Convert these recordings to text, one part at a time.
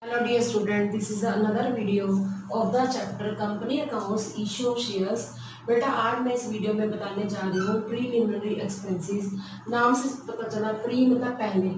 Hello dear student, this is another video of the chapter company accounts issue of shares। बेटा आज मैं इस video में बताने जा रही हूँ प्रीलिमिनरी एक्सपेंसेस। नाम से पता चला प्री मतलब पहले,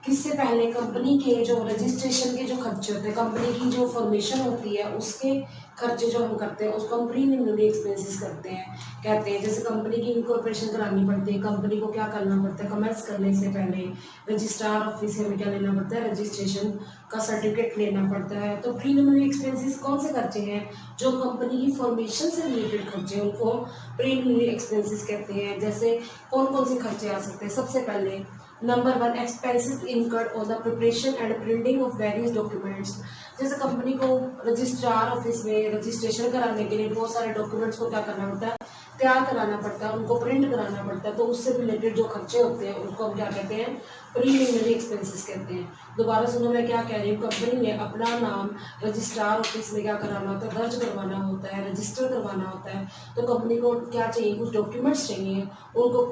किससे पहले कंपनी के जो रजिस्ट्रेशन के जो खर्चे होते हैं, कंपनी की जो फॉर्मेशन होती है उसके खर्चे जो हम करते हैं उसको हम प्रीलिमिनरी एक्सपेंसेस कहते हैं। जैसे कंपनी की इनकॉर्पोरेशन करानी पड़ती है, कंपनी को क्या करना पड़ता है, कमेंस करने से पहले रजिस्ट्रार ऑफिस से हमें क्या लेना पड़ता है, रजिस्ट्रेशन का सर्टिफिकेट लेना पड़ता है। तो प्रीलिमिनरी एक्सपेंसेस कौन से खर्चे हैं, जो कंपनी की फॉर्मेशन से रिलेटेड खर्चे हैं उनको प्रीलिमिनरी एक्सपेंसेस कहते हैं। जैसे कौन कौन से खर्चे आ सकते हैं, सबसे पहले number 1 expenses incurred on the preparation and printing of various documents. जैसे कंपनी को रजिस्ट्रार ऑफिस में रजिस्ट्रेशन कराने के लिए बहुत सारे डॉक्यूमेंट्स को क्या करना पड़ता है, तैयार कराना पड़ता है, उनको प्रिंट कराना पड़ता है। तो उससे रिलेटेड जो खर्चे होते हैं उनको हम क्या कहते हैं, प्रीलिमिनरी एक्सपेंसेस कहते हैं। दोबारा सुनो मैं क्या कह रही हूँ, कंपनी ने अपना नाम रजिस्ट्रार ऑफिस में क्या कराना होता है, दर्ज करवाना होता है, रजिस्टर करवाना होता है। तो कंपनी को क्या चाहिए, कुछ डॉक्यूमेंट्स चाहिए, उनको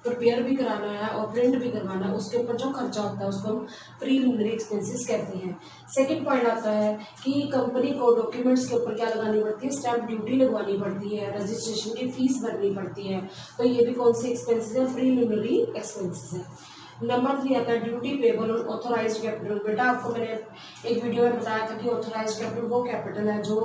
प्रिपेयर भी कराना है और प्रिंट भी करवाना है। उसके ऊपर जो खर्चा होता है उसको हम प्रीलिमिनरी एक्सपेंसेस कहते हैं। सेकंड पॉइंट आता है कि कंपनी को डॉक्यूमेंट्स के ऊपर क्या लगानी पड़ती है, स्टैम्प ड्यूटी लगवानी पड़ती है, रजिस्ट्रेशन की फीस भरनी पड़ती है। तो ये भी कौन से एक्सपेंसेस है, प्रीलिमिनरी एक्सपेंसेस है। नंबर 3 आता है ड्यूटी पेबल और ऑथोराइज्ड कैपिटल। बेटा आपको मैंने एक वीडियो में बताया था कि ऑथोराइज्ड कैपिटल वो कैपिटल है जो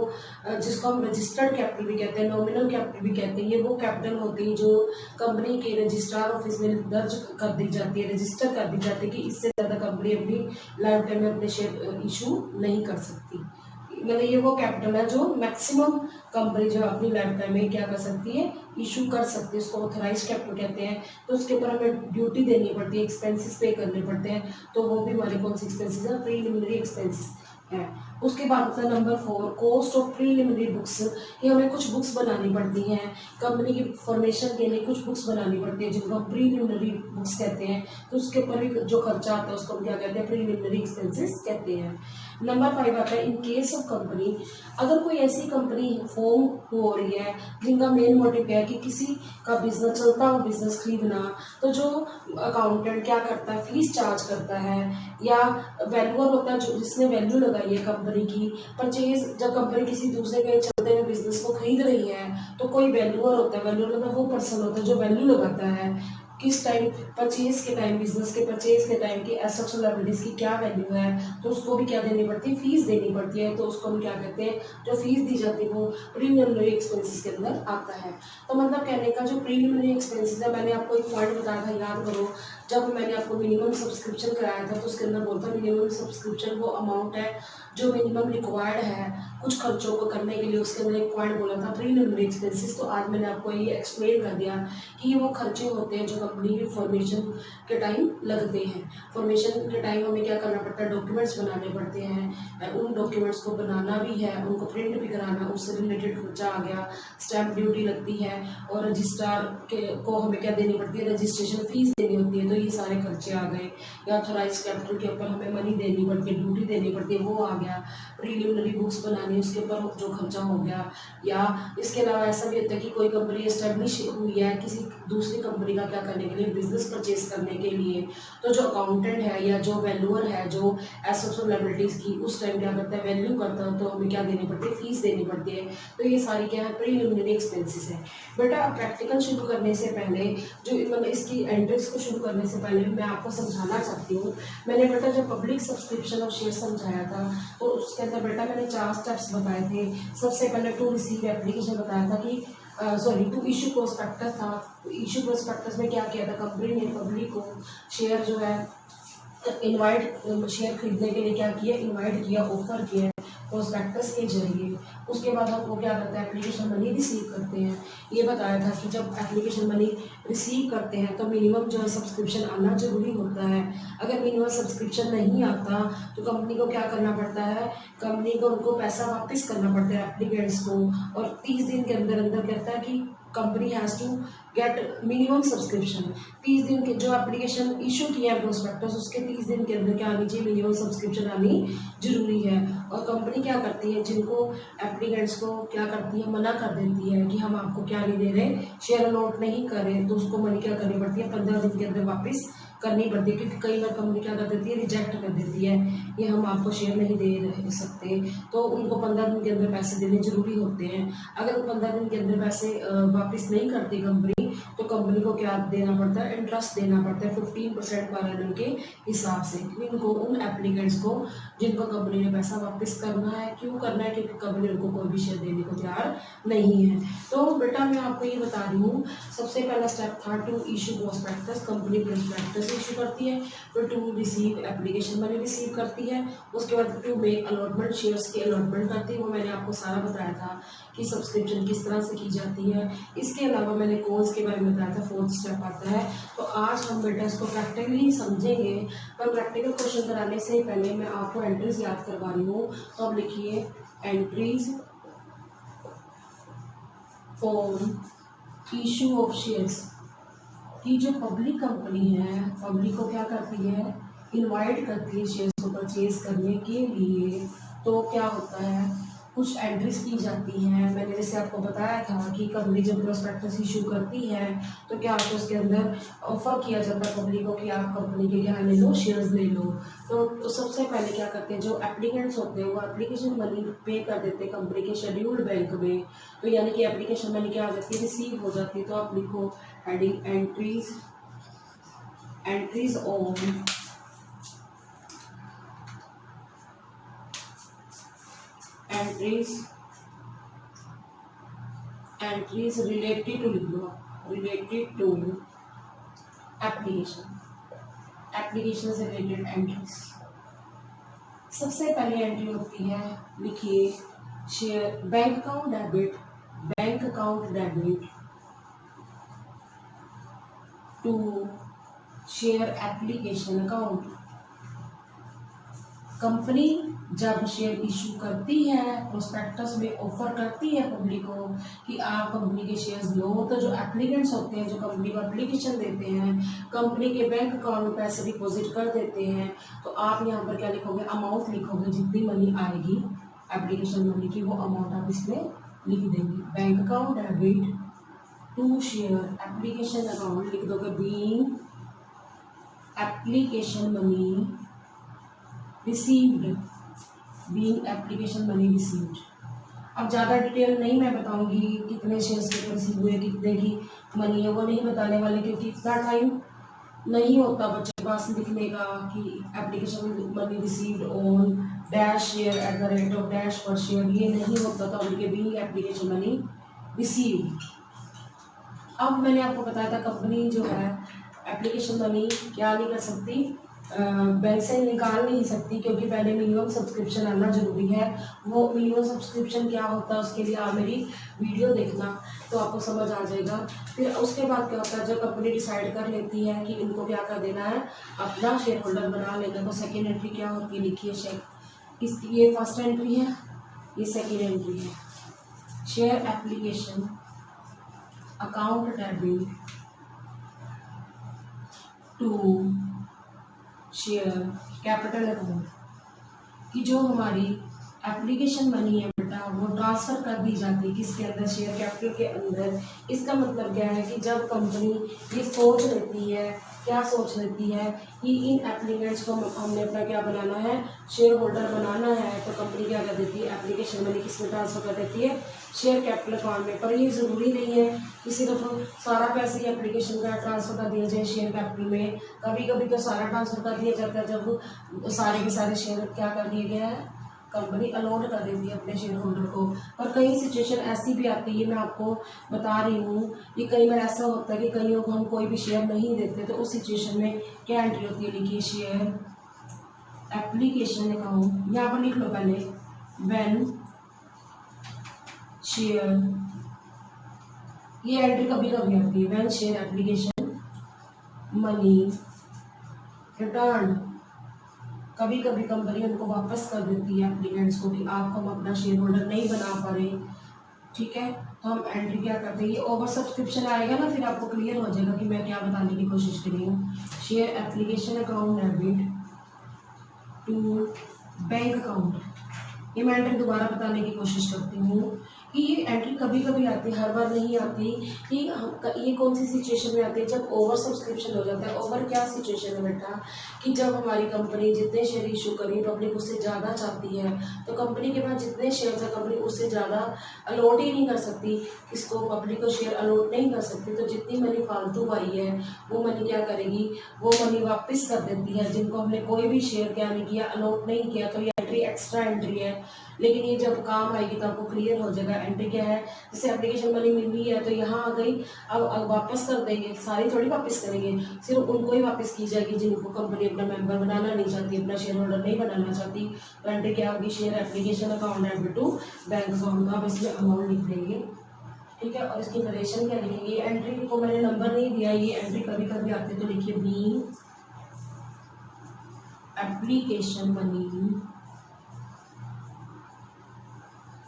जिसको हम रजिस्टर्ड कैपिटल भी कहते हैं, नॉमिनल कैपिटल भी कहते हैं। ये वो कैपिटल होती है जो कंपनी के रजिस्ट्रार ऑफिस में दर्ज कर दी जाती है, रजिस्टर कर दी जाती है कि इससे ज़्यादा कंपनी अपनी लाइफ टाइम में अपने शेयर इशू नहीं कर सकती। मतलब ये वो कैपिटल है जो मैक्सिमम कंपनी जो अपनी लाइफ टाइम में क्या कर सकती है, इशू कर सकती है, उसको ऑथराइज कैपिटल कहते हैं। तो उसके ऊपर हमें ड्यूटी देनी पड़ती है, एक्सपेंसेस पे करने पड़ते हैं। तो वो भी हमारे कौन से एक्सपेंसेस है, प्रीलिमिनरी एक्सपेंसेस है। उसके बाद होता है number 4 cost of preliminary books. ये हमें कुछ बुक्स बनानी पड़ती हैं, कंपनी की फॉर्मेशन के लिए कुछ बुक्स बनानी पड़ती है जिनको हम प्रीलिमिनरी बुक्स कहते हैं। तो उसके ऊपर भी जो खर्चा आता है उसको हम क्या कहते हैं, प्रीलिमिनरी एक्सपेंसेस कहते हैं। नंबर 5 आता है इन केस ऑफ कंपनी, अगर कोई ऐसी कंपनी फॉर्म हो रही है जिनका मेन मोटिव है कि किसी का बिजनेस चलता हुआ बिजनेस खरीदना, तो जो अकाउंटेंट क्या करता है, फीस चार्ज करता है, या वैल्यूअर होता है जो जिसने वैल्यू लगाई है कंपनी की। परचेज जब कंपनी किसी दूसरे के चलते हुए बिजनेस को खरीद रही है तो कोई वैल्यूअर होता है, वैल्यूअर मतलब वो पर्सन होता है जो वैल्यू लगाता है किस टाइम, परचेज के टाइम, बिजनेस के परचेज के टाइम की एसेट्स और लायबिलिटीज की क्या वैल्यू है, तो उसको भी क्या देनी पड़ती है, फीस देनी पड़ती है। तो उसको हम क्या कहते हैं, जो फीस दी जाती है वो प्रीलिमिनरी एक्सपेंसेस के अंदर आता है। तो मतलब कहने का जो प्रीलिमिनरी एक्सपेंसेस है, मैंने आपको एक पॉइंट बताया था, याद करो, जब मैंने आपको मिनिमम सब्सक्रिप्शन कराया था तो उसके अंदर बोलता मिनिमम सब्सक्रिप्शन वो अमाउंट है जो मिनिमम रिक्वायर्ड है कुछ खर्चों को करने के लिए। उसके अंदर एक पॉइंट बोला था प्रीलिमिनरी एक्सपेंसेस। तो आज मैंने आपको ये एक्सप्लेन कर दिया कि ये वो खर्चे होते हैं जो कंपनी की फॉर्मेशन के टाइम लगते हैं। फॉर्मेशन के टाइम हमें क्या करना पड़ता है, डॉक्यूमेंट्स बनाने पड़ते हैं, उन डॉक्यूमेंट्स को बनाना भी है, उनको प्रिंट भी कराना, उससे रिलेटेड खर्चा आ गया, स्टैम्प ड्यूटी लगती है, और रजिस्ट्रार के को हमें क्या देनी पड़ती है, रजिस्ट्रेशन फीस देनी होती है। तो ये सारे खर्चे आ गए। या ऑथराइज कैपिटल के ऊपर हमें मनी देनी पड़ती है, ड्यूटी देनी पड़ती है, वो आ गया। प्रीलिमिनरी बुक्स बनानी, उसके ऊपर जो खर्चा हो गया। या इसके अलावा ऐसा भी होता है कि कोई कंपनी एस्टेब्लिश हुई है किसी दूसरी कंपनी का क्या करने के लिए, बिजनेस परचेज करने के लिए। तो जो अकाउंटेंट है या जो वैल्यूअर है जो एसेट्स और लायबिलिटीज की उस टाइम क्या करता है, वैल्यू करता है, तो हमें क्या देनी पड़ती है, फीस देनी पड़ती है। तो ये सारी क्या है, प्रीलिमिनरी एक्सपेंसेस है। बेटा प्रैक्टिकल शुरू करने से पहले जो मतलब इसकी एंट्रीज को शुरू करने से पहले मैं आपको समझाना चाहती हूँ। मैंने बेटा जब पब्लिक सब्सक्रिप्शन और शेयर समझाया था तो उसके अंदर बेटा मैंने 4 स्टेप्स बताए थे। सबसे पहले टू रिसीव एप्लीकेशन बताया था कि टू इशू प्रोस्पेक्टस था। इशू प्रोस्पेक्टस में क्या किया था, कंपनी ने पब्लिक को शेयर जो है इनवाइट, शेयर खरीदने के लिए क्या किया, इनवाइट किया, ऑफर किया प्रोस्पेक्टस के जरिए। उसके बाद हम वो क्या करते हैं, एप्लीकेशन मनी रिसीव करते हैं। ये बताया था कि जब एप्लीकेशन मनी रिसीव करते हैं तो मिनिमम जो है सब्सक्रिप्शन आना जरूरी होता है। अगर मिनिमम सब्सक्रिप्शन नहीं आता तो कंपनी को क्या करना पड़ता है, कंपनी को उनको पैसा वापस करना पड़ता है एप्लीकेंट्स को। और 30 दिन के अंदर अंदर कहता है कि company has to get minimum subscription. 30 दिन के जो एप्लीकेशन इशू किया है प्रोस्पेक्टस उसके 30 दिन के अंदर क्या आनी चाहिए, मिनिमम सब्सक्रिप्शन आनी जरूरी है। और कंपनी क्या करती है, जिनको एप्लीकेंट्स को क्या करती है, मना कर देती है कि हम आपको क्या नहीं दे रहे, शेयर अलॉट नहीं कर रहे, तो उसको मनी क्या करनी पड़ती है, 15 दिन के अंदर वापस करनी पड़ती है, क्योंकि कई बार कंपनी क्या कर देती है, रिजेक्ट कर देती है, ये हम आपको शेयर नहीं दे सकते, तो उनको 15 दिन के अंदर पैसे देने जरूरी होते हैं। अगर वो 15 दिन के अंदर पैसे वापस नहीं करती कंपनी, तो कंपनी को क्या देना पड़ता है, इंटरेस्ट देना पड़ता है 15% पर एनम के हिसाब से, इनको उन एप्लीकेंट्स को जिनको कंपनी ने पैसा वापस करना है। क्यों करना है, क्योंकि कंपनी उनको कोई भी शेयर देने को तैयार नहीं है। तो बेटा मैं आपको ये बता रही हूँ, सबसे पहला स्टेप था to issue prospectus, company prospectus issue करती है, फिर to receive application money receive करती है, उसके बाद टू मेक अलॉटमेंट, शेयर्स की अलॉटमेंट करती है, वो मैंने आपको सारा बताया था कि सब्सक्रिप्शन किस तरह से की जाती है। इसके अलावा मैंने कॉल्स के बारे में बताया था, 4th स्टेप आता है। तो आज हम बेटा इसको प्रैक्टिकली समझेंगे, पर प्रैक्टिकल क्वेश्चन कराने से पहले मैं आपको एंट्रीज याद करवा रही हूँ। तो अब लिखिए entries for issue of shares, की जो पब्लिक कंपनी है, पब्लिक को क्या करती है, इनवाइट करती है शेयर्स को परचेज करने के लिए। तो क्या होता है, कुछ एंट्रीज की जाती हैं। मैंने जैसे आपको बताया था कि कंपनी जब प्रोस्पेक्टस इशू करती है तो क्या होता है, उसके अंदर ऑफर किया जाता है पब्लिक को कि आप कंपनी के क्या ले लो, शेयर्स ले लो। तो सबसे पहले क्या करते हैं, जो एप्लीकेंट्स होते हैं वो एप्लीकेशन मनी पे कर देते हैं कंपनी के शेड्यूल्ड बैंक में। तो यानी कि एप्लीकेशन मनी क्या आ जाती है, रिसीव हो जाती है। तो आप लिखो heading entries on entries related to, लिख लो रिलेटेड टू एप्लीकेशन से रिलेटेड एंट्रीज। सबसे पहले एंट्री होती है, लिखिए share bank account debit to share application account. Company जब शेयर इशू करती है, प्रोस्पेक्टस में ऑफर करती है पब्लिक को कि आप कंपनी के शेयर्स लो, तो जो एप्लीकेंट्स होते हैं, जो कंपनी को एप्लीकेशन देते हैं, कंपनी के बैंक अकाउंट में पैसे डिपॉजिट कर देते हैं। तो आप यहाँ पर क्या लिखोगे, अमाउंट लिखोगे, जितनी मनी आएगी एप्लीकेशन मनी की वो अमाउंट आप इसमें लिख देंगे। Bank account debit to share application account लिख दोगे, being application money received, being application money received. अब ज़्यादा डिटेल नहीं मैं बताऊंगी कितने शेयर्स के रिसीव हुए, कितने की मनी है, वो नहीं बताने वाले, क्योंकि इतना टाइम नहीं होता बच्चे के पास लिखने का कि application money received on dash share at the rate of dash पर शेयर, ये नहीं होता था उनके बीइंग एप्लीकेशन मनी रिसीव्ड। अब मैंने आपको बताया था कंपनी जो है एप्लीकेशन मनी क्या नहीं कर सकती, बैंक से निकाल नहीं सकती, क्योंकि पहले मिनिमम सब्सक्रिप्शन आना जरूरी है। वो मिनिमम सब्सक्रिप्शन क्या होता है, उसके लिए आप मेरी वीडियो देखना तो आपको समझ आ जाएगा। फिर उसके बाद क्या होता है, जब कंपनी डिसाइड कर लेती है कि इनको क्या कर देना है, अपना शेयर होल्डर बना लेना, तो सेकेंड एंट्री क्या होती है, लिखिए ये फर्स्ट एंट्री है, ये सेकेंड एंट्री है। Share application account debit to share capital account, कि जो हमारी एप्लीकेशन मनी है बेटा वो ट्रांसफ़र कर दी जाती है किसके अंदर, शेयर कैपिटल के अंदर। इसका मतलब क्या है कि जब कंपनी ये सोच लेती है, क्या सोच लेती है कि इन एप्लीकेंट्स को हमने अपना क्या बनाना है, शेयर होल्डर बनाना है, तो कंपनी क्या कर देती है, एप्लीकेशन मनी किस में ट्रांसफ़र कर देती है, शेयर कैपिटल अकाउंट में। पर ये ज़रूरी नहीं है कि सिर्फ सारा पैसे एप्लीकेशन का ट्रांसफ़र कर दिया जाए शेयर कैपिटल में। कभी कभी तो सारा ट्रांसफ़र कर दिया जाता है जब सारे के सारे शेयर क्या कर दिए गए हैं, कंपनी अलॉट कर देती है अपने शेयर होल्डर को। और कई सिचुएशन ऐसी भी आती है, मैं आपको बता रही हूँ कि कई बार ऐसा होता है कि कईयों को हम कोई भी शेयर नहीं देते, तो उस सिचुएशन में क्या एंट्री होती है, लिखिए शेयर एप्लीकेशन अकाउंट, यहाँ पर लिख लो पहले व्हेन शेयर, ये एंट्री कभी कभी आती है, when share application money return. कभी कभी कंपनी उनको वापस कर देती है एप्लीकेंट्स को कि आप हम अपना शेयर होल्डर नहीं बना पा रहे, ठीक है। तो हम एंट्री क्या करते हैं, ये ओवर सब्सक्रिप्शन आएगा ना, फिर आपको क्लियर हो जाएगा कि मैं क्या बताने की कोशिश कर रही हूँ। Share application account debit to bank account, ये मैं एंट्री दोबारा बताने की कोशिश करती हूँ कि ये एंट्री कभी कभी आती है, हर बार नहीं आती। कि ये कौन सी सिचुएशन में आती है, जब ओवर सब्सक्रिप्शन हो जाता है। ओवर क्या सिचुएशन है बेटा, कि जब हमारी कंपनी जितने शेयर इशू करी, पब्लिक उससे ज़्यादा चाहती है, तो कंपनी के पास जितने शेयर है कंपनी उससे ज़्यादा अलॉट ही नहीं कर सकती, किसको, पब्लिक को शेयर अलॉट नहीं कर सकती। तो जितनी मनी फालतू आई है वो मनी क्या करेगी, वो मनी वापस कर देती है, जिनको हमने कोई भी शेयर क्या नहीं किया, अलॉट नहीं किया। तो ये एंट्री एक्स्ट्रा एंट्री है, लेकिन ये जब काम आएगी तो आपको क्लियर हो जाएगा। एंट्री क्या है, जैसे एप्लीकेशन मनी मिल रही है तो यहाँ आ गई, अब वापस कर देंगे, सारी थोड़ी वापस करेंगे, सिर्फ उनको ही वापस की जाएगी जिनको कंपनी अपना मेंबर बनाना नहीं चाहती, अपना शेयर होल्डर नहीं बनाना चाहती। तो एंट्री क्या होगी, share application account debit to bank account. आप इसमें अमाउंट लिख देंगे, ठीक है। और इसकी नरेशन क्या लिखेंगे, एंट्री को मैंने नंबर नहीं दिया, ये एंट्री कभी कभी आती है तो लिखिए बी एप्लीकेशन मनी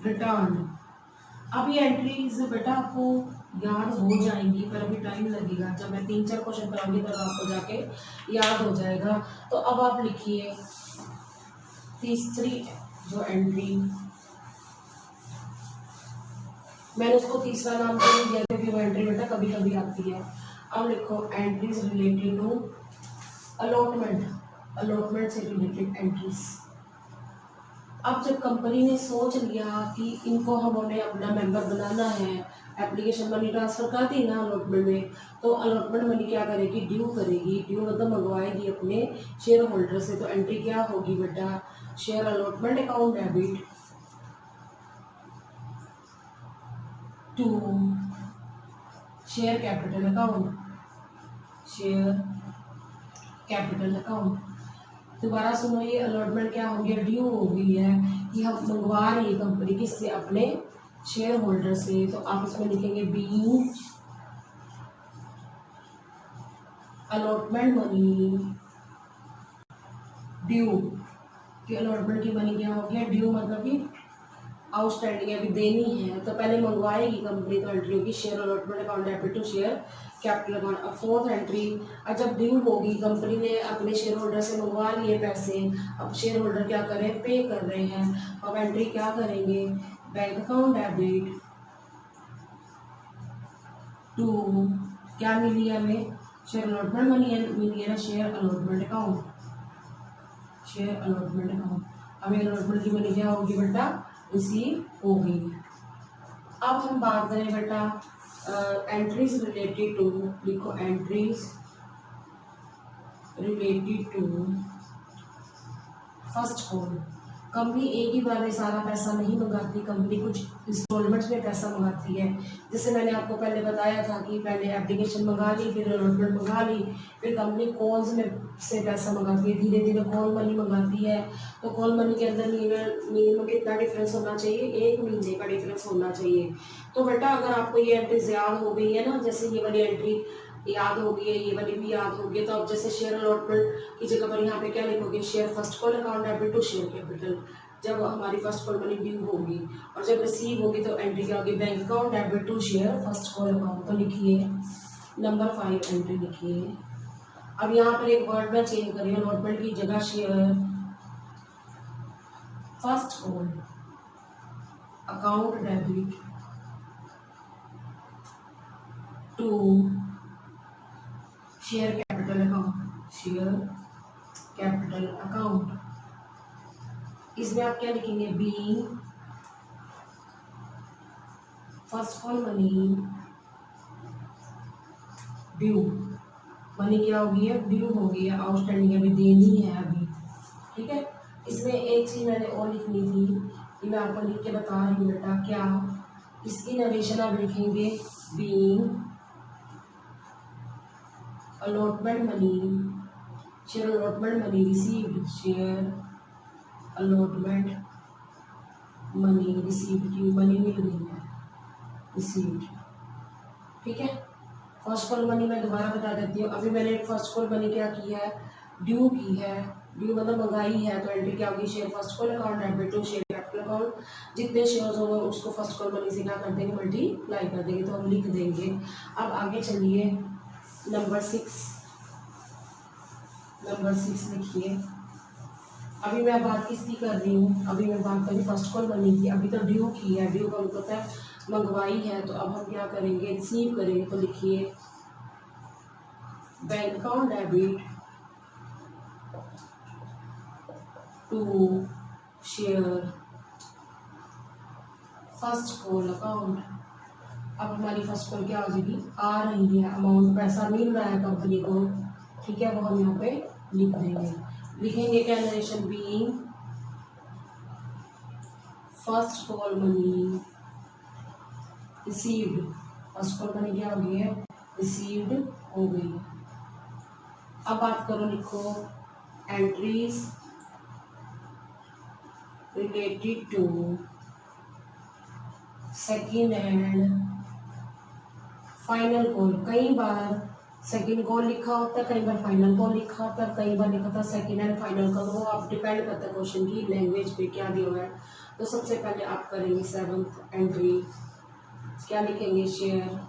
रिटर्न। अब ये एंट्रीज बेटा आपको याद हो जाएंगी, पर अभी टाइम लगेगा। जब मैं 3-4 क्वेश्चन कराऊंगी तब आपको जाके याद हो जाएगा। तो अब आप लिखिए तीसरी जो एंट्री, मैंने उसको तीसरा नाम तो नहीं दिया क्योंकि वो एंट्री बेटा कभी कभी आती है। अब लिखो entries related to allotment, allotment से रिलेटेड एंट्रीज। अब जब कंपनी ने सोच लिया कि इनको हमने अपना मेंबर बनाना है, एप्लीकेशन मनी ट्रांसफर कर दी ना अलॉटमेंट में, तो अलॉटमेंट मनी क्या करेगी, ड्यू करेगी। ड्यू मतलब मंगवाएगी अपने शेयर होल्डर से। तो एंट्री क्या होगी बेटा, share allotment account debit to share capital account, share capital account. दोबारा सुनो, ये अलॉटमेंट क्या हो गया, ड्यू हो गई है कि हम मंगवा रही है कंपनी किससे, अपने शेयर होल्डर से। तो आप इसमें लिखेंगे बीइंग अलॉटमेंट मनी ड्यू, कि अलॉटमेंट की मनी क्या हो गया, ड्यू मतलब कि आउटस्टैंडिंग अभी देनी है। तो पहले मंगवाएगी कंपनी, तो एंट्री होगी share allotment account debit to share capital account. अब फोर्थ एंट्री, और जब ड्यू होगी, कंपनी ने अपने शेयर होल्डर से मंगवा लिए पैसे, अब शेयर होल्डर क्या कर रहे हैं, पे कर रहे हैं। अब एंट्री क्या करेंगे, बैंक अकाउंट डेबिट टू क्या मिली हमें, शेयर अलॉटमेंट मनी मिली है ना, share allotment account, share allotment account. अब अलॉटमेंट की मनी क्या होगी बेटा, रिसीव होगी। अब हम बात करें बेटा एंट्रीज रिलेटेड टू, लिखो entries related to first call. Company एक ही बार में सारा पैसा नहीं मंगाती, कंपनी कुछ इंस्टॉलमेंट्स में पैसा मंगाती है। जैसे मैंने आपको पहले बताया था कि पहले एप्लीकेशन मंगा ली, फिर अलॉटमेंट मंगा ली, फिर कंपनी कॉल्स में से पैसा मंगाती है, धीरे धीरे कॉल मनी मंगाती है। तो कॉल मनी के अंदर मिनिमम कितना डिफरेंस होना चाहिए, 1 महीने का डिफरेंस होना चाहिए। तो बेटा अगर आपको ये एंट्रीज याद हो गई है ना, जैसे ये वाली एंट्री याद हो गई है, ये वाली भी याद हो गई, तो अब जैसे शेयर अलॉटमेंट की जगह पर यहाँ पे क्या लिखोगे, share first call account debit to share capital. जब हमारी फर्स्ट कॉल मनी ड्यू होगी और जब रिसीव होगी तो एंट्री क्या होगी, bank account debit to share first call account. तो लिखिए नंबर 5 एंट्री लिखिए। अब यहाँ पर एक वर्ड में चेंज करिए, अलॉटमेंट की जगह share first call account debit to share capital account, share capital account. इसमें आप क्या लिखेंगे, being first call money due, money क्या होगी है, ड्यू होगी है, आउटस्टैंडिंग अभी देनी है अभी, ठीक है। इसमें एक चीज मैंने और लिखनी थी, ये मैं आपको लिख के बता रही हूँ बेटा, क्या इसकी नरेशन आप लिखेंगे, being allotment money, share allotment money received, share allotment money received की मनी मिल गई है, रिसीव्ड, ठीक है। फर्स्ट कॉल मनी मैं दोबारा बता देती हूँ। अभी मैंने फर्स्ट कॉल मनी क्या की है, ड्यू की है, ड्यू मतलब मंगाई है। तो एंट्री क्या होगी, share first call account debit to share capital account. जितने शेयर्स होंगे उसको फर्स्ट कॉल मनी से क्या कर देंगे, मल्टीप्लाई कर देंगे, तो हम लिख देंगे। अब आगे चलिए नंबर 6, नंबर 6 लिखिए, अभी मैं बात किसकी कर रही हूँ, अभी मैं बात कर रही फर्स्ट कॉल मनी की। अभी तो ड्यू की है, ड्यू का मतलब है मंगवाई है। तो अब हम क्या करेंगे, रिसीव करेंगे। तो लिखिए bank account debit to share first call account. अब हमारी फर्स्ट कॉल क्या हो जाएगी, आ रही है, अमाउंट पैसा मिल रहा है कंपनी को, ठीक है, वो हम यहाँ पे लिख देंगे। लिखेंगे क्या, narration being first call money received. First call money क्या हो गई है, रिसीव्ड हो गई। अब बात करो, लिखो entries related to second and final call. कई बार सेकेंड कॉल लिखा होता है, कई बार फाइनल कॉल लिखा होता है, कई बार लिखा था सेकेंड एंड फाइनल कॉल। वो आप डिपेंड करता है क्वेश्चन की लैंग्वेज पे क्या दिया हुआ है। तो सबसे पहले आप करेंगे 7th एंट्री, क्या लिखेंगे, शेयर।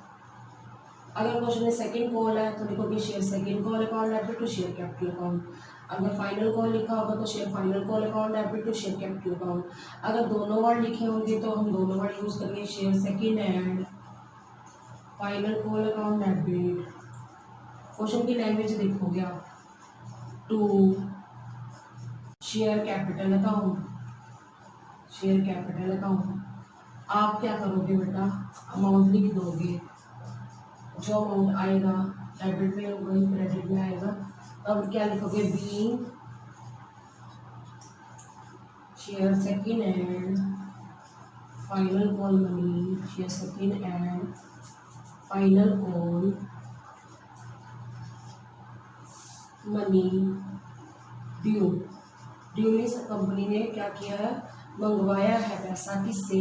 अगर क्वेश्चन में सेकेंड कॉल है तो लिखोगे share second call account debit to share capital account. अगर फाइनल कॉल लिखा होगा तो share final call account debit to share capital account. अगर दोनों वर्ड लिखे होंगे तो हम दोनों वर्ड यूज करेंगे, share second and final call account debit. Question की लैंग्वेज देखोगे आप, to share capital account, share capital account. आप क्या करोगे बेटा, अमाउंट लिख दोगे, जो अमाउंट आएगा डेबिट में होगा ही क्रेडिट में आएगा। अब क्या लिखोगे, being share second and final call money, share second and final call money due. Due means company ने क्या किया है, मंगवाया है पैसा, किससे,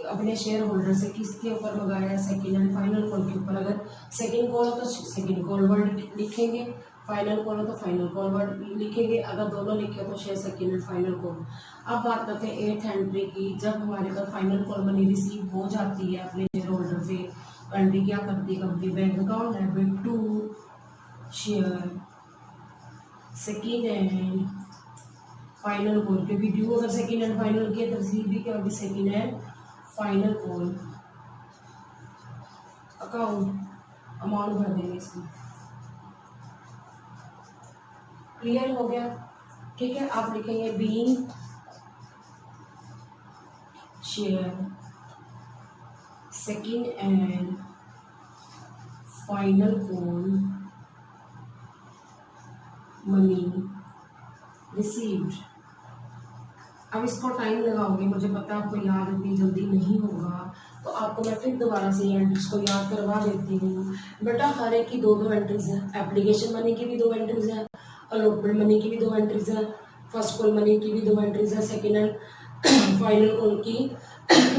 अपने शेयर होल्डर से। किसके ऊपर मंगाया है, सेकेंड एंड फाइनल कॉल के ऊपर। अगर सेकेंड कॉल हो तो सेकेंड कॉल वर्ड लिखेंगे, फाइनल कॉल हो तो फाइनल कॉल वर्ड लिखेंगे। अगर दोनों लिखे हो तो share second and final call. अब बात करते हैं 8th एंट्री की। जब हमारे पास फाइनल कॉल मनी रिसीव हो जाती है अपने शेयर होल्डर से, एंट्री क्या करती है company, bank account debit to share second and final call. क्योंकि ड्यू अगर सेकेंड एंड फाइनल किया तो रिसीव भी क्या होगी, second and final call account. Amount भर देंगे इसमें। क्लियर हो गया, ठीक है। आप लिखेंगे being share second and final call money received. अब इसको टाइम लगाओगे, मुझे पता है आपको याद इतनी जल्दी नहीं होगा, तो आपको मैं फिर दोबारा से एंट्रीज को याद करवा देती हूँ। बेटा हर एक की 2-2 एंट्रीज है, एप्लीकेशन मनी की भी 2 एंट्रीज है, अलॉटमेंट मनी की भी 2 एंट्रीज है, फर्स्ट कॉल मनी की भी 2 एंट्रीज है, सेकेंड एंड फाइनल कॉल की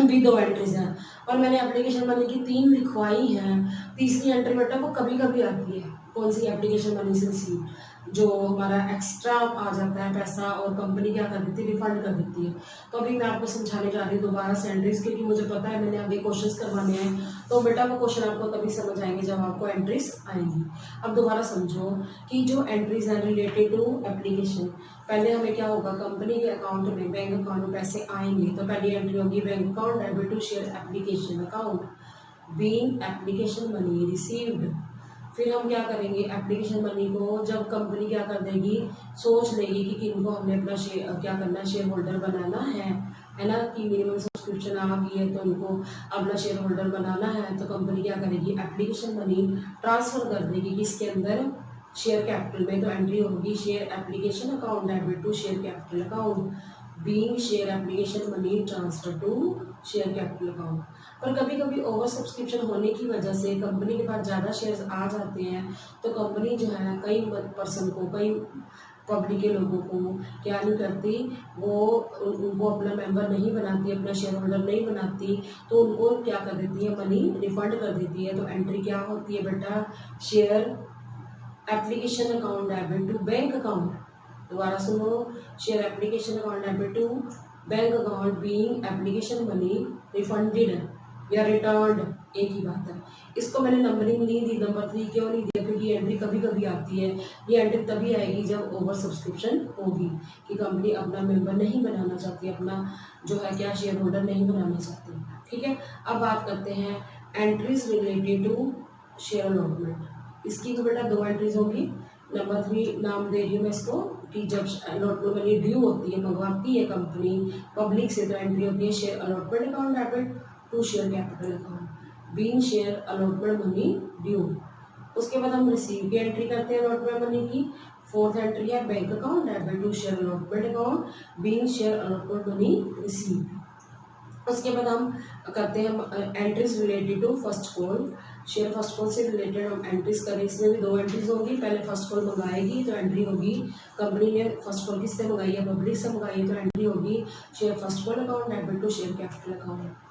भी 2 एंट्रीज हैं। और मैंने एप्लीकेशन मनी की 3 लिखवाई हैं। तीसरी एंट्री बेटा वो कभी कभी आती है, कौन सी, एप्लीकेशन मनी से रिसीव, जो हमारा एक्स्ट्रा आ जाता है पैसा और कंपनी क्या कर देती है, रिफंड कर देती है। तो अभी मैं आपको समझाने जा रही हूँ दोबारा से एंट्रीज, क्योंकि मुझे पता है मैंने आगे क्वेश्चंस करवाने हैं। तो बेटा वो क्वेश्चन आपको तभी समझ आएंगे जब आपको एंट्रीज आएंगी। अब दोबारा समझो कि जो एंट्रीज हैं रिलेटेड टू एप्लीकेशन, पहले हमें क्या होगा, कंपनी के अकाउंट में, बैंक अकाउंट में पैसे आएंगे। तो पहली एंट्री होगी bank account debit to share application account being application money received. फिर हम क्या करेंगे, एप्लीकेशन मनी को जब कंपनी क्या कर देगी, सोच लेगी कि किनको हमने अपना शेयर क्या करना है, शेयर होल्डर बनाना है ना, कि मिनिमम सब्सक्रिप्शन आ गई है तो उनको अपना शेयर होल्डर बनाना है। तो कंपनी क्या करेगी, एप्लीकेशन मनी ट्रांसफर कर देगी किसके अंदर, शेयर कैपिटल में। तो एंट्री होगी share application account debit to share capital account being share application money transfer to share capital account. पर कभी कभी ओवर सब्सक्रिप्शन होने की वजह से कंपनी के पास ज़्यादा शेयर्स आ जाते हैं, तो कंपनी जो है कई पर्सन को, कई पब्लिक के लोगों को क्या नहीं करती, वो उनको अपना मेंबर नहीं बनाती, अपना शेयर होल्डर नहीं बनाती, तो उनको क्या कर देती है, मनी रिफंड कर देती है। तो एंट्री क्या होती है बेटा, share application account debit to bank account. दोबारा सुनो, share application account debit to bank account being application money refunded या रिटर्न्ड, एक ही बात है। इसको मैंने नंबरिंग नहीं दी, नंबर 3 क्यों नहीं दिया, क्योंकि एंट्री कभी कभी आती है। ये एंट्री तभी आएगी जब ओवर सब्सक्रिप्शन होगी, कि कंपनी अपना मेंबर नहीं बनाना चाहती, अपना जो है क्या शेयर होल्डर नहीं बनाना चाहती। ठीक है, अब बात करते हैं entries related to share allotment. इसकी तो बेटा 2 एंट्रीज होगी। नंबर 3 नाम दे रही हूँ मैं इसको, कि जब अलॉटमेंट मनी ड्यू होती है, मंगवाती है कंपनी पब्लिक से, तो एंट्री होती है share allotment account debit to share capital account being share allotment money due. उसके बाद हम रिसीव की एंट्री करते हैं अलॉटमेंट मनी की। 4th एंट्री है bank account debit to share allotment account being share allotment money receive. उसके बाद हम करते हैं entries related to first call. Share first call से रिलेटेड हम एंट्रीज करें, इसमें भी 2 एंट्रीज होगी। पहले फर्स्ट कॉल मंगाएगी तो एंट्री होगी, कंपनी ने फर्स्ट कॉल किससे मंगाई है, पब्लिक से मंगाई है, तो एंट्री होगी share first call account debit to share capital account.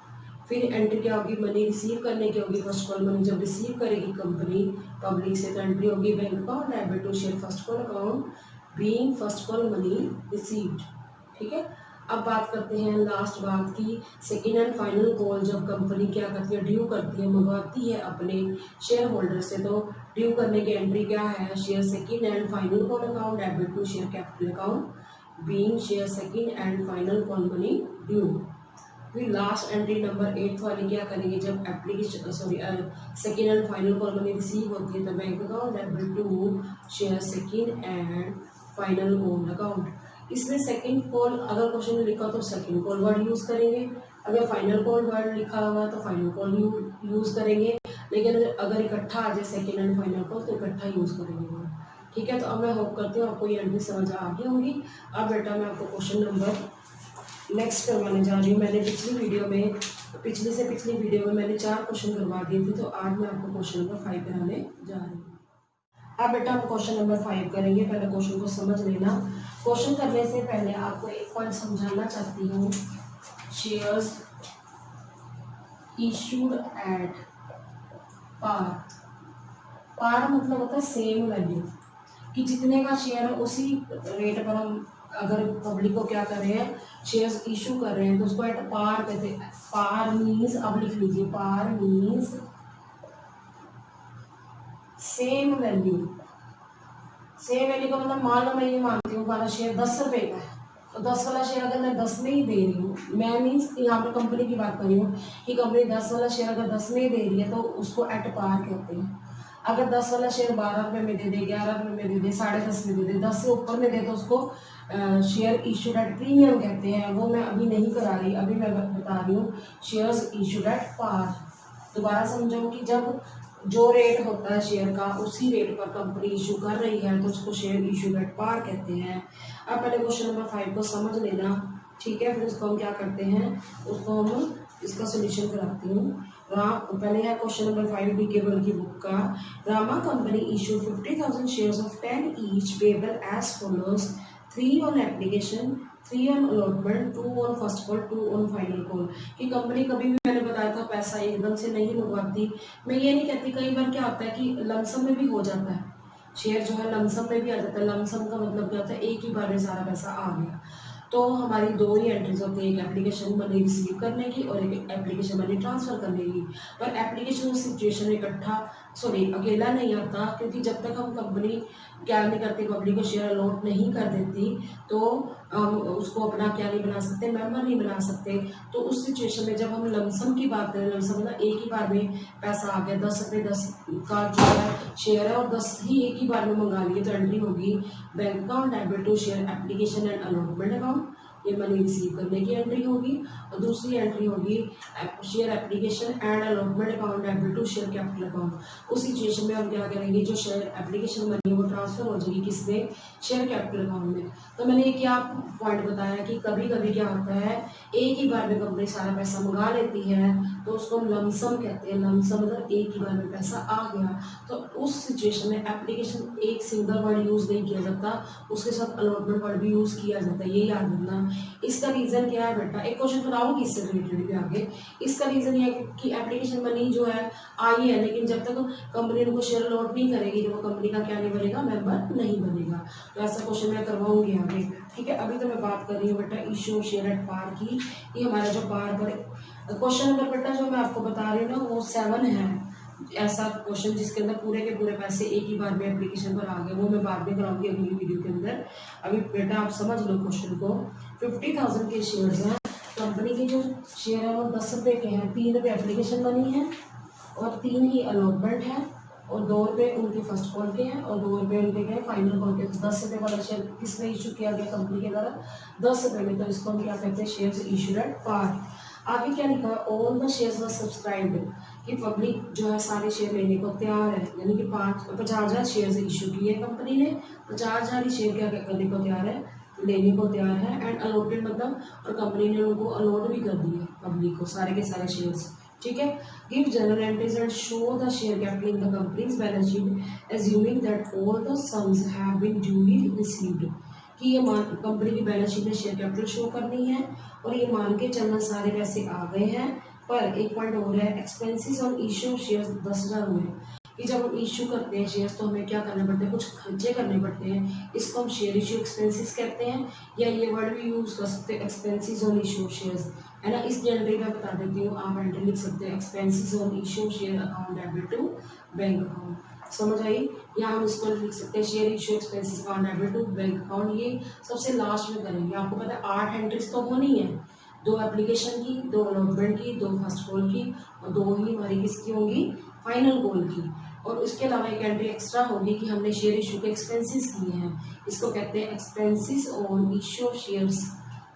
फिर एंट्री क्या होगी, मनी रिसीव करने की होगी। फर्स्ट कॉल मनी जब रिसीव करेगी कंपनी पब्लिक से, तो एंट्री होगी bank account debit to share first call account being first call money received. ठीक है, अब बात करते हैं लास्ट बात की, सेकेंड एंड फाइनल कॉल। जब कंपनी क्या करती है, ड्यू करती है, मंगवाती है अपने शेयर होल्डर से, तो ड्यू करने की एंट्री क्या है, share second and final call account debit to share capital account being share second and final call money due. फिर लास्ट एंट्री नंबर 8 वाली क्या करेंगे, जब application second and final call money receive होती है, तो bank account debit to share second and final call account. इसमें second call अगर क्वेश्चन में लिखा तो सेकंड कॉल वर्ड यूज़ करेंगे, अगर फाइनल कॉल वर्ड लिखा हुआ तो फाइनल कॉल यूज़ करेंगे, लेकिन अगर इकट्ठा आ जाए सेकंड एंड फाइनल कॉल तो इकट्ठा यूज़ करेंगे वर्ड। ठीक है, तो अब मैं होप करती हूँ आपको ये एंट्री समझ आ गई होगी। अब बेटा मैं आपको क्वेश्चन नंबर नेक्स्ट करवाने जा रही हूँ। मैंने पिछली वीडियो में पिछली वीडियो में मैंने 4 क्वेश्चन करवा दिए थे, तो आज मैं आपको क्वेश्चन नंबर 5 कराने जा रही हूँ। अब बेटा हम क्वेश्चन नंबर 5 करेंगे, पहले क्वेश्चन को समझ लेना। क्वेश्चन करने से पहले आपको एक पॉइंट समझाना चाहती हूँ, शेयर्स इशूड एट पार। पार मतलब होता है सेम वैल्यू, कि जितने का शेयर है उसी रेट पर हम अगर पब्लिक को क्या कर रहे हैं, शेयर्स इशू कर रहे हैं, तो उसको एट पार कहते हैं। पार मीन्स, अब लिख लीजिए, पार means same value. Same value का मतलब मान लो मैं ये मानती हूँ हमारा शेयर 10 रुपये का है, तो 10 वाला शेयर अगर मैं 10 में ही दे रही हूँ, मैं मीन्स यहाँ पे कंपनी की बात कर रही हूँ कि कंपनी 10 वाला शेयर अगर 10 में ही दे रही है तो उसको एट पार कहते हैं। अगर 10 वाला शेयर 12 रुपये में दे दे, 11 रुपये में दे दे, 10.5 में दे दे, 10 से ऊपर में दे तो उसको शेयर इशूड एट प्रीमियम कहते हैं। वो मैं अभी नहीं करा रही, अभी मैं बता रही हूँ शेयर्स इशूड एट पार। दोबारा समझो कि जब जो रेट होता है शेयर का उसी रेट पर कंपनी इशू कर रही है तो उसको शेयर इशू एट पार कहते हैं। अब पहले क्वेश्चन नंबर 5 को समझ लेना, ठीक है, फिर उसको हम क्या करते हैं, उसको हम इसका सोल्यूशन कराती हूँ। पहले है क्वेश्चन नंबर 5 डी केबल की बुक का। Rama company issue 50,000 shares of 10 each payable as follows, 3 on application, 3 on allotment, 2 on first call, 2 on final call. कि कंपनी कभी भी, मैंने बताया था, पैसा एकदम से नहीं मंगवाती। मैं ये नहीं कहती, कई बार क्या होता है कि लमसम में भी हो जाता है, शेयर जो है लमसम में भी आ जाता है। लमसम का मतलब क्या होता है, एक ही बार में सारा पैसा आ गया। तो हमारी 2 ही एंट्रीज होती है, एक एप्लीकेशन मनी रिसीव करने की और एक एप्लीकेशन मनी ट्रांसफ़र करने की। पर एप्लीकेशन उस सिचुएशन में इकट्ठा अकेला नहीं आता, क्योंकि जब तक हम कंपनी क्या नहीं करती, पब्लिक को शेयर अलॉट नहीं कर देती, तो हम उसको अपना क्या नहीं बना सकते, मेंबर नहीं बना सकते। तो उस सिचुएशन में जब हम लमसम की बात करें, लमसम मतलब एक ही बार में पैसा आ गया, 10 रुपये 10 का जो है शेयर है और 10 ही एक ही बार में मंगा लिए, तो एंट्री होगी bank account debit to share application and allotment account, ये मनी रिसीव करने की एंट्री होगी। और दूसरी एंट्री होगी share application and allotment account debit to share capital account. उस सिचुएशन में हम क्या करेंगे, जो शेयर एप्लीकेशन मनी वो ट्रांसफर हो जाएगी किसमें, शेयर कैपिटल अकाउंट में। तो मैंने ये क्या पॉइंट बताया कि कभी कभी क्या होता है, एक ही बार में कंपनी सारा पैसा मंगा लेती है, तो उसको हम लमसम कहते हैं। लमसम मतलब एक ही बार में पैसा आ गया, तो उस सिचुएशन में एप्लीकेशन एक सिंगल वर्ड यूज़ नहीं किया जाता, उसके साथ अलॉटमेंट वर्ड भी यूज़ किया जाता है, ये याद रखना। इसका रीज़न क्या है बेटा, एक क्वेश्चन बनाऊंगी इससे रिलेटेड भी आगे। इसका रीज़न ये है कि एप्लीकेशन मनी जो है आई है, लेकिन जब तक कंपनी उनको शेयर अलॉट नहीं करेगी तो वो कंपनी का क्या नहीं बनेगा, मेंबर नहीं बनेगा। तो ऐसा क्वेश्चन मैं करवाऊंगी आगे, ठीक है। अभी तो मैं बात कर रही हूँ बेटा इशू शेयर एट पार की। ये हमारा जो बार बार क्वेश्चन नंबर बेटा जो मैं आपको बता रही हूँ ना वो 7 है, ऐसा क्वेश्चन जिसके अंदर पूरे के पूरे पैसे एक ही बार में एप्लीकेशन पर आ गए, वो मैं बाद में कराऊंगी अगली वीडियो के अंदर। अभी बेटा आप समझ लो क्वेश्चन को। 50,000 के शेयर्स हैं, कंपनी के जो शेयर है वो 10 रुपये के हैं, 3 रुपये एप्लीकेशन मनी है और 3 ही अलॉटमेंट है और 2 रुपये उनके फर्स्ट कॉल के हैं और 2 रुपये उनके गए फाइनल कॉल के। 10 रुपये वाला शेयर किसने इशू किया गया, कंपनी के द्वारा 10 रुपये में, तो इसको हम क्या कहते हैं, शेयर्स इशूड एट पार। आगे क्या लिखा है, all the shares were subscribed, कि पब्लिक जो है सारे शेयर लेने को तैयार है, यानी कि 50,000 शेयर इशू किए कंपनी ने, 50,000 ही शेयर क्या करने को तैयार है, लेने को तैयार है। एंड अलॉटेड मतलब, और कंपनी ने उनको अलॉट भी कर दिए पब्लिक को सारे के सारे शेयर्स, ठीक है। Give journal entries and show the share capital in the company's balance sheet assuming that all the sums have been duly received, कि ये मान कंपनी की बैलेंस शीट में शेयर कैपिटल शो करनी है और ये मान के चलना सारे पैसे आ गए हैं। पर एक पॉइंट हो रहा है, एक्सपेंसेस ऑन इशू शेयर्स 10,000 हुए, कि जब हम इशू करते हैं शेयर्स तो हमें क्या करने पड़ते हैं, कुछ खर्चे करने पड़ते हैं, इसको हम शेयर इशू एक्सपेंसेस कहते हैं, या ये वर्ड भी यूज़ कर सकते हैं एक्सपेंसेस ऑन इशू शेयर्स, है ना। इस एंट्री में बता देती हूँ, आप एंट्री लिख सकते हैं expenses on issue share account debit to bank account, समझ आई। या हम इसको लिख सकते हैं share issue expenses account debit to bank account, ये सबसे लास्ट में करेंगे। आपको पता है 8 एंट्रीज तो होनी है, 2 एप्लीकेशन की, 2 अलॉटमेंट की, 2 फर्स्ट कॉल की और 2 ही हमारी किसकी होंगी, फाइनल कॉल की। और उसके अलावा एक एंट्री एक्स्ट्रा होगी कि हमने शेयर इशू के एक्सपेंसेस किए हैं, इसको कहते हैं expenses on issue shares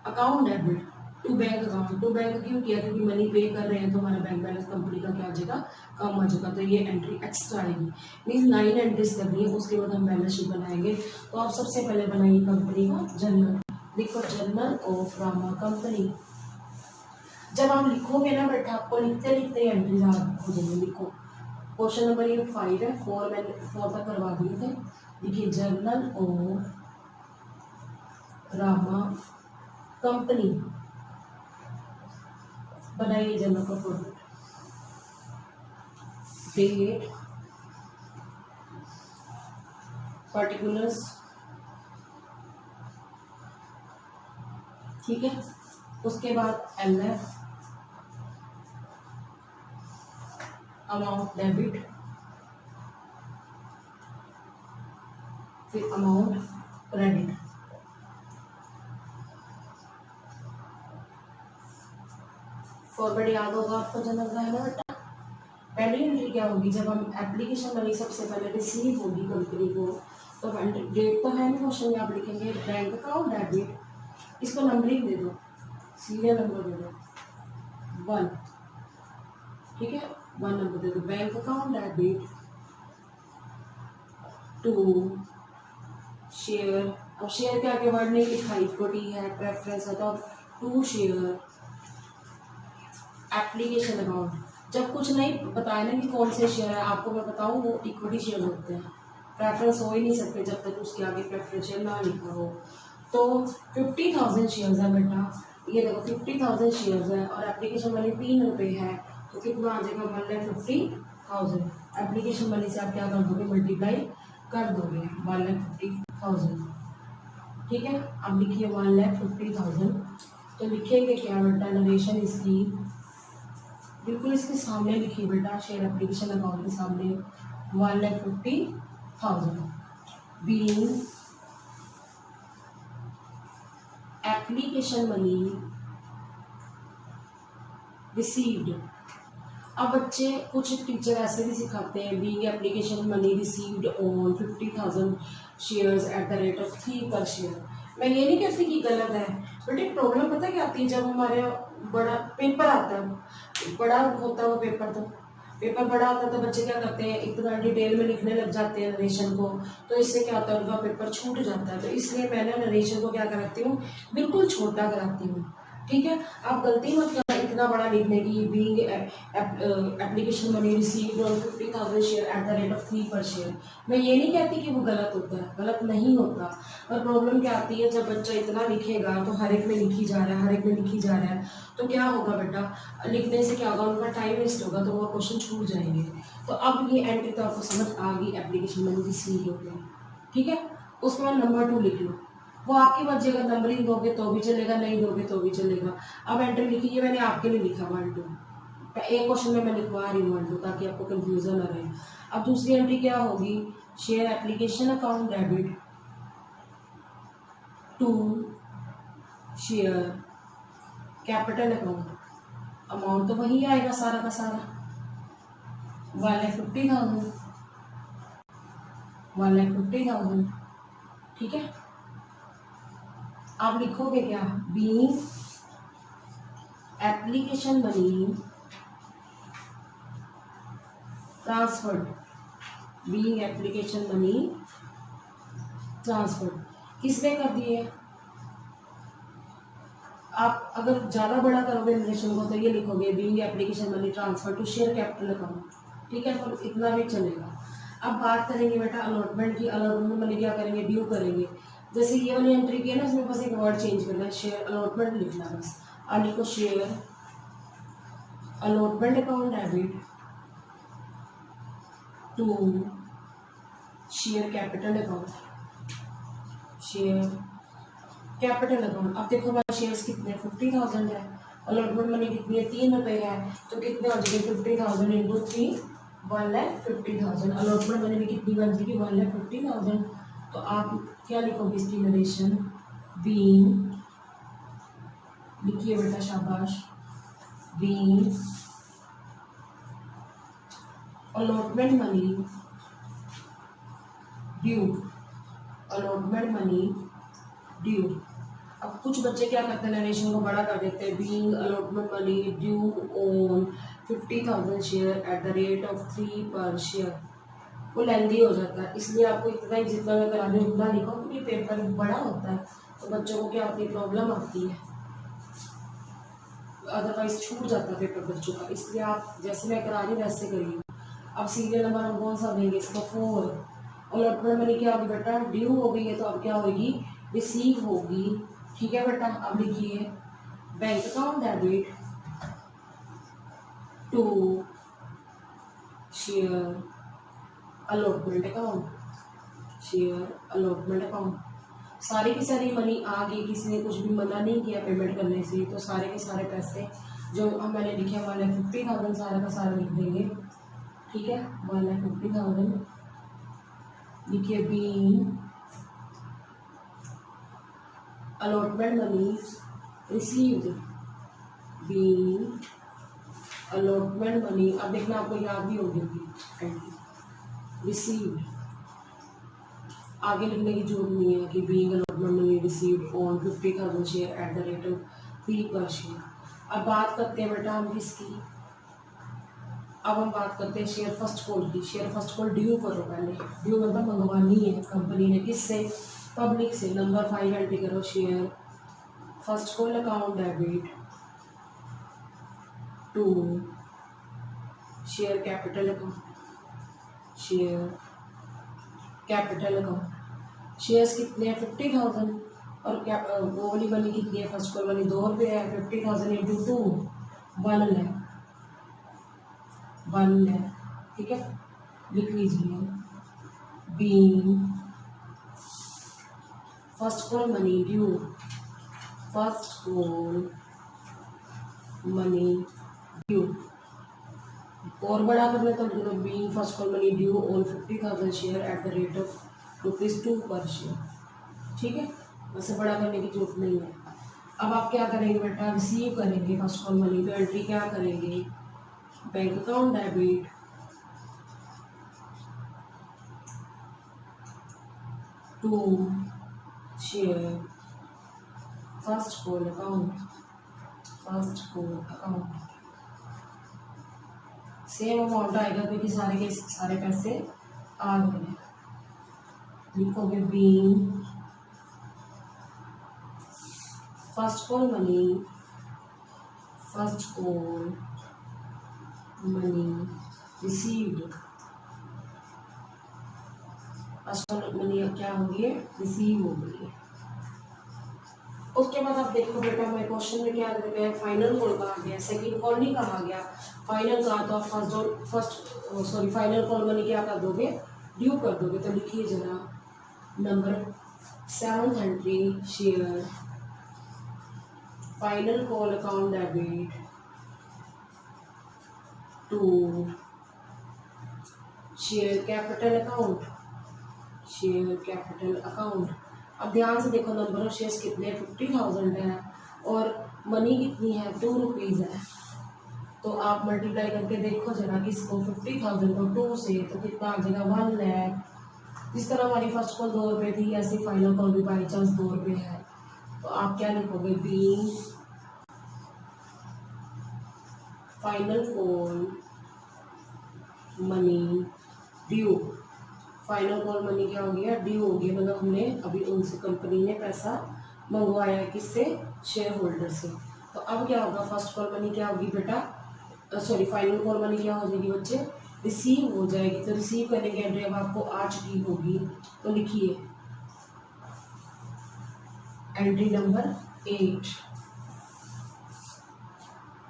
account debit to bank account. To bank क्यों किया, क्योंकि मनी पे कर रहे हैं तो हमारा बैंक बैलेंस कंपनी का क्या आ जाएगा, कम आ जाएगा, तो ये एंट्री एक्स्ट्रा आएगी। मीन्स 9 एंट्रीज करनी है, उसके बाद हम बैलेंस शीट बनाएंगे। तो आप सबसे पहले बनाइए कंपनी का जर्नल, लिखो जर्नल ऑफ रामा कंपनी। जब आप लिखोगे ना बेटा, आपको लिखते लिखते एंट्रीज हो जाएंगे। लिखो क्वेश्चन नंबर ये 5 है, 4 मैंने 4 तक करवा दिए थे। लिखिए जर्नल ऑफ रामा कंपनी, बनाइए जर्नल का फॉर्मेट, डेट, पर्टिकुलर्स, ठीक है। उसके बाद LF, अमाउंट डेबिट, फिर अमाउंट क्रेडिट। फॉर्मेट याद होगा आपको जर्नल का, है ना बेटा। पहली एंट्री क्या होगी, जब हम एप्लीकेशन मनी सबसे पहले रिसीव होगी कंपनी को, तो डेट तो है ना क्वेश्चन में, आप लिखेंगे बैंक अकाउंट डेबिट, इसको नंबरिंग दे दो, सीरियल नंबर दे दो 1, ठीक है, 1 नंबर दे दो। Bank account debit to share, अब शेयर के आगे वर्ड नहीं लिखा, इक्विटी है, प्रेफरेंस है, तो टू शेयर एप्लीकेशन अकाउंट। जब कुछ नहीं बताया ना कि कौन से शेयर है, आपको मैं बताऊँ वो इक्विटी शेयर होते हैं, प्रेफरेंस हो ही नहीं सकते जब तक उसके आगे प्रेफरेंस शेयर ना लिखा हो। तो 50,000 शेयर्स है बेटा, ये देखो 50,000 शेयर्स है और एप्लीकेशन मनी 3 रुपये है, तो कितना आ जाएगा 1,50,000। एप्लीकेशन मनी से आप क्या कर दोगे, मल्टीप्लाई कर दोगे 1,50,000, ठीक है। अब लिखिए 1,50,000, तो लिखेंगे क्या बेटा, नरेशन इसकी बिल्कुल इसके सामने लिखिए बेटा, शेयर एप्लीकेशन अकाउंट के सामने 1,50,000 बीइंग एप्लीकेशन मनी रिसीव्ड। अब बच्चे कुछ टीचर ऐसे भी सिखाते हैं, being application money received on 50,000 shares at the rate of 3 पर शेयर। मैं ये नहीं कहती कि गलत है, बट एक प्रॉब्लम पता क्या आती है, जब हमारे बड़ा पेपर आता है, बड़ा होता है वो पेपर, तो पेपर बड़ा होता है तो बच्चे क्या करते हैं, इतना डिटेल में लिखने लग जाते हैं नरेशन को, तो इससे क्या होता है उनका पेपर छूट जाता है। तो इसलिए मैंने नरेशन को क्या कराती हूँ, बिल्कुल छोटा कराती हूँ, ठीक है। आप गलती मत करना इतना बड़ा लिखने की, being application money received on 50,000 share at the rate of 3 पर शेयर। मैं ये नहीं कहती कि वो गलत होता है, गलत नहीं होता, पर प्रॉब्लम क्या आती है, जब बच्चा इतना लिखेगा तो हर एक में लिखी जा रहा है, हर एक में लिखी जा रहा है, तो क्या होगा बेटा, लिखने से क्या होगा, उनका टाइम वेस्ट होगा, तो वो क्वेश्चन छूट जाएंगे। तो अब ये एंट्री तो आपको समझ आ गई, एप्लीकेशन मनी रिसीव्ड हो गया, ठीक है। उसके बाद नंबर 2 लिख लो, वो आपकी मर्जी, अगर नंबरिंग दोगे तो भी चलेगा, नहीं दोगे तो भी चलेगा। अब एंट्री लिखी है मैंने आपके लिए लिखा 1 2, एक क्वेश्चन में मैं लिखवा रही हूँ 1 2 ताकि आपको कंफ्यूजन ना रहे। अब दूसरी एंट्री क्या होगी, share application account debit to share capital account. Amount तो वही आएगा सारा का सारा, 1,50,000, 1,50,000, ठीक है। आप लिखोगे क्या, being application money transferred, being application money transferred, किसने कर दिए। आप अगर ज़्यादा बड़ा करोगे रिलेशन को तो ये लिखोगे being application money transfer to share capital account, ठीक है, तो इतना भी चलेगा। अब बात करेंगे बेटा अलॉटमेंट की, अलॉटमेंट मनी क्या करेंगे, ड्यू करेंगे। जैसे ये वाली एंट्री की है ना, इसमें बस एक वर्ड चेंज करना है, शेयर अलॉटमेंट लिखना है बस। और लिखो share allotment account debit to share capital account, share capital account. अब देखो हमारे शेयर्स कितने 50,000 है, अलॉटमेंट मनी कितनी है 3 रुपये है, तो कितने हो जाएंगे 50,000 इंटू 3, 1,50,000। अलॉटमेंट मनी भी कितनी बन जाएगी 1,50,000। तो आप क्या लिखोगे इसकी नरेशन, बीइंग, लिखिए बेटा शाबाश, being allotment money due, allotment money due. अब कुछ बच्चे क्या करते हैं, नरेशन को बड़ा कर देते हैं, being allotment money due on 50,000 share at the rate of 3 पर शेयर, वो लेंदी हो जाता है। इसलिए आपको इतना ही, जितना मैं करा दूँ उतना लिखो, क्योंकि पेपर बड़ा होता है तो बच्चों को क्या होती है, प्रॉब्लम आती है, अदरवाइज छूट जाता है पेपर बच्चों का। इसलिए आप जैसे मैं करा रही हूँ वैसे करिए। अब सीरियल नंबर हम कौन सा देंगे इसको, 4। अलॉटमेंट मनी क्या होगी बेटा, ड्यू हो गई है, तो अब क्या होगी, रिसीव होगी, ठीक है बेटा। अब लिखिए bank account debit to share allotment account, share allotment account. सारी की सारी मनी आ गई, किसी ने कुछ भी मना नहीं किया पेमेंट करने से, तो सारे के सारे पैसे जो अब मैंने लिखे 1,50,000 सारा का सारा लिख देंगे, ठीक है। 1,50,000 लिखिए, being allotment money received, being allotment money, अब देखना आपको याद भी होगी, रिसीव्ड, आगे लिखने की जरूरत नहीं है कि being allotment money received on 50,000 share at the rate of 3 पर शेयर। अब बात करते हैं बेटा हम किसकी, अब हम बात करते हैं शेयर फर्स्ट कॉल की। शेयर फर्स्ट कॉल ड्यू करो पहले, ड्यू मतलब मंगवानी है कंपनी ने, किससे, पब्लिक से। नंबर 5 एंट्री करो, share first call account debit to share capital account, share capital account. Shares कितने हैं 50,000, और क्या वो वाली मनी कितनी है, फर्स्ट कॉल वाली 2 रुपये है, 50,000 इंटू 2, 1 लाख, 1 लाख, ठीक है। लिख लीजिए, being first call money due, first call money due, और बड़ा करना तो being first call money due on 50,000 share at the rate of ₹2 पर शेयर, ठीक है। वैसे बड़ा करने की जरूरत नहीं है। अब आप क्या करेंगे बेटा, रिसीव करेंगे फर्स्ट कॉल मनी, तो एंट्री क्या करेंगे, bank account debit to share first call account, first call account. Same amount आएगा क्योंकि सारे के सारे पैसे आ गए। लिखोगे being first call money first call money received, first call money क्या हो गई है, रिसीव हो गई है। उसके बाद आप देखो बेटा मैं क्वेश्चन में क्या दे रहा है, फाइनल कॉल कहा गया, सेकंड कॉल नहीं कहा गया, फाइनल कहा तो आप फर्स्ट फाइनल कॉल मनी क्या कर दोगे, ड्यू कर दोगे। तो लिखिए जरा number 7th entry, share final call account debit to share capital account, share capital account. अब ध्यान से देखो नंबर ऑफ शेयर्स कितने 50,000 है और मनी कितनी है 2 रुपीज़ है। तो आप मल्टीप्लाई करके देखो जरा किसको 50,000 को 2 से, तो कितना आ जाएगा 1 लाख। जिस तरह हमारी फर्स्ट कॉल 2 रुपये थी ऐसे फाइनल कॉल भी बाई चांस 2 रुपये है, तो आप क्या लिखोगे, being final call money due. Final call money क्या हो गया, ड्यू हो गया, मतलब हमने अभी उनसे कंपनी ने पैसा मंगवाया है, किससे, शेयर होल्डर से। तो अब क्या होगा, फर्स्ट कॉल मनी क्या होगी बेटा, फाइनल कॉल मनी क्या हो जाएगी बच्चे, रिसीव हो जाएगी। तो रिसीव करने की एंट्री अब आपको आ चुकी होगी, तो लिखिए entry number 8,